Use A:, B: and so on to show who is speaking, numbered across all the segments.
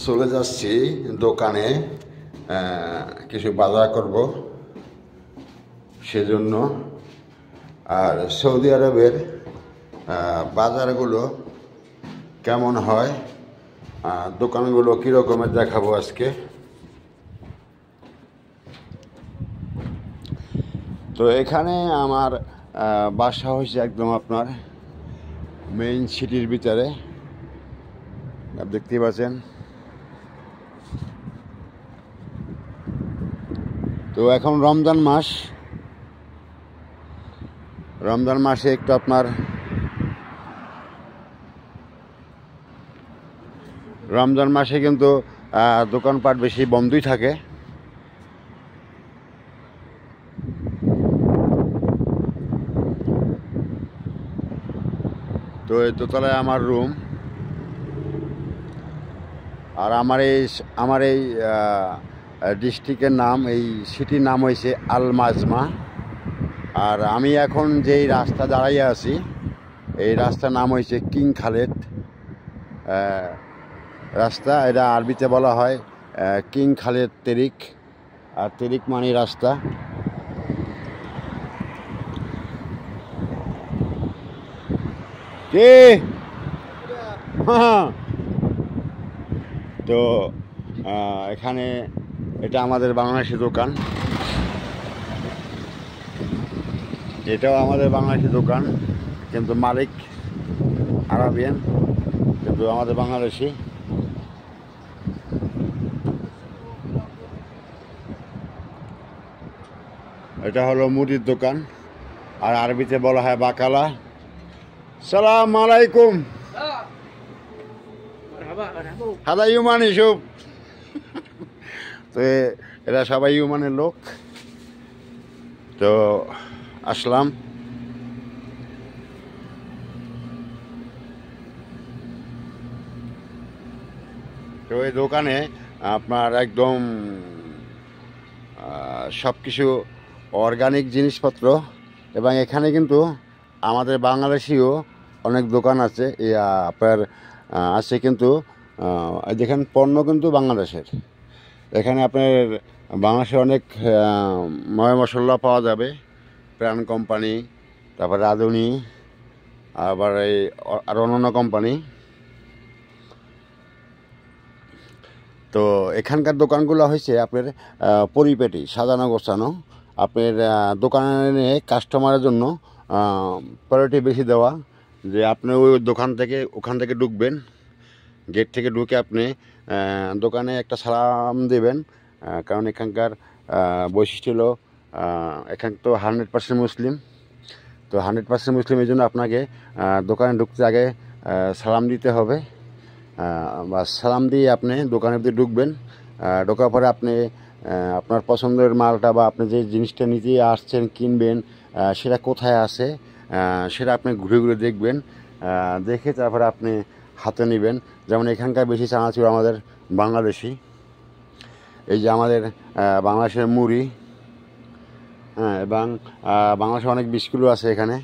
A: চলে যাচ্ছি দোকানে কিছু বাজার করব সেজন্য। আর সৌদি আরবের বাজারগুলো কেমন হয়, দোকানগুলো কীরকমের দেখাবো আজকে। তো এখানে আমার বাসা হয়েছে একদম আপনার মেইন সিটির ভিতরে, দেখতেই পাচ্ছেন। তো এখন রমজান মাসে একটু আপনার রমজান মাসে কিন্তু দোকানপাট বেশি বন্ধই থাকে। তো এই দোতলায় আমার রুম, আর আমার এই ডিস্ট্রিক্টের নাম, এই সিটির নাম হয়েছে আল মাজমা। আর আমি এখন যেই রাস্তা দাঁড়াইয়া আছি, এই রাস্তার নাম হয়েছে কিং খালেদ রাস্তা। এটা আরবিতে বলা হয় কিং খালেদ তেরিক, আর তেরিক মানে রাস্তা। কে তো এখানে এটা আমাদের বাংলাদেশি দোকান, এটাও আমাদের বাংলাদেশি দোকান, কিন্তু মালিক আরাবিয়ান, কিন্তু আমাদের বাংলাদেশি। এটা হলো মুদির দোকান, আর আরবিতে বলা হয় বাকালা। সালাম আলাইকুম। হাদা ইউমান ইসুফ। তো এরা সবাই ইউমানের লোক। তো আসলাম। তো এই দোকানে আপনার একদম সব কিছু অর্গানিক জিনিসপত্র, এবং এখানে কিন্তু আমাদের বাংলাদেশিও অনেক দোকান আছে। আপনার আছে, কিন্তু দেখেন পণ্য কিন্তু বাংলাদেশের। এখানে আপনার বাংলাদেশে অনেক ময় মশলা পাওয়া যাবে, প্রাণ কোম্পানি, তারপর রাঁধুনি, আবার এই আর অন্যান্য কোম্পানি। তো এখানকার দোকানগুলো হয়েছে আপনার পরিপেটি সাজানো গোছানো। আপনার দোকানে কাস্টমারের জন্য প্রায়োরিটি বেশি দেওয়া, যে আপনি ওই ওখান থেকে ঢুকবেন, গেট থেকে ঢুকে আপনি দোকানে একটা সালাম দেবেন। কারণ এখানকার বৈশিষ্ট্য হলো এখান তো 100% মুসলিম। তো 100% মুসলিম, এই জন্য আপনাকে দোকানে ঢুকতে আগে সালাম দিতে হবে। বা সালাম দিয়ে আপনি দোকানের ভিতরে ঢুকবেন। ঢোকার পরে আপনি আপনার পছন্দের মালটা বা আপনি যে জিনিসটা নিতে আসছেন কিনবেন, সেটা কোথায় আছে সেটা আপনি ঘুরে ঘুরে দেখবেন। দেখে তারপরে আপনি হাতে নেবেন। যেমন এখানকার বেশি চানাচুর আমাদের বাংলাদেশি। এই যে আমাদের বাংলাদেশের মুড়ি, এবং বাংলাদেশে অনেক বিস্কুটও আছে এখানে।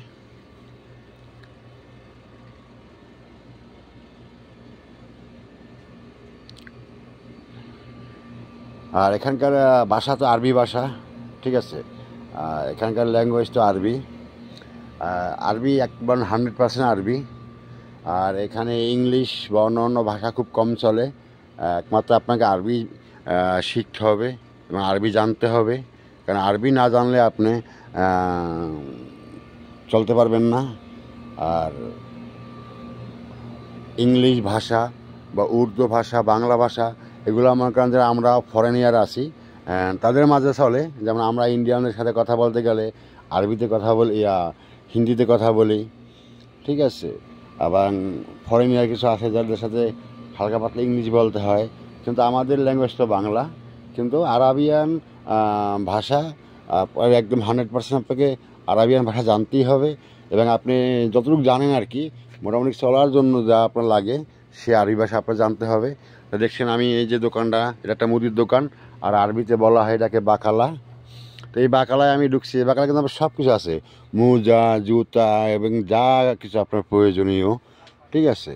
A: আর এখানকার ভাষা তো আরবি ভাষা, ঠিক আছে। এখানকার ল্যাঙ্গুয়েজ তো আরবি, একবার 100% আরবি। আর এখানে ইংলিশ বা অন্য ভাষা খুব কম চলে। একমাত্র আপনাকে আরবি শিখতে হবে এবং আরবি জানতে হবে, কারণ আরবি না জানলে আপনি চলতে পারবেন না। আর ইংলিশ ভাষা বা উর্দু ভাষা, বাংলা ভাষা, এগুলো আমার কারণ যারা আমরা ফরেনিয়ার আছি তাদের মাঝে চলে। যেমন আমরা ইন্ডিয়ানদের সাথে কথা বলতে গেলে আরবিতে কথা বলি, হিন্দিতে কথা বলি, ঠিক আছে। আবার ফরেনিয়ার কিছু আছে যাদের সাথে হালকা পাতলা ইংলিশ বলতে হয়, কিন্তু আমাদের ল্যাঙ্গুয়েজ তো বাংলা। কিন্তু আরাবিয়ান ভাষা একদম 100% আপনাকে আরাবিয়ান ভাষা জানতেই হবে। এবং আপনি যতটুকু জানেন আর কি, মোটামুটি চলার জন্য যা আপনার লাগে সে আরবি ভাষা আপনার জানতে হবে। তো দেখছেন আমি এই যে দোকানটা, এটা একটা মুদির দোকান, আর আরবিতে বলা হয় এটাকে বাকালা। তো এই বাকালায় আমি ঢুকছি। এই বাকালায় কিন্তু সব কিছু আছে, মোজা, জুতা এবং যা কিছু আপনার প্রয়োজনীয়, ঠিক আছে।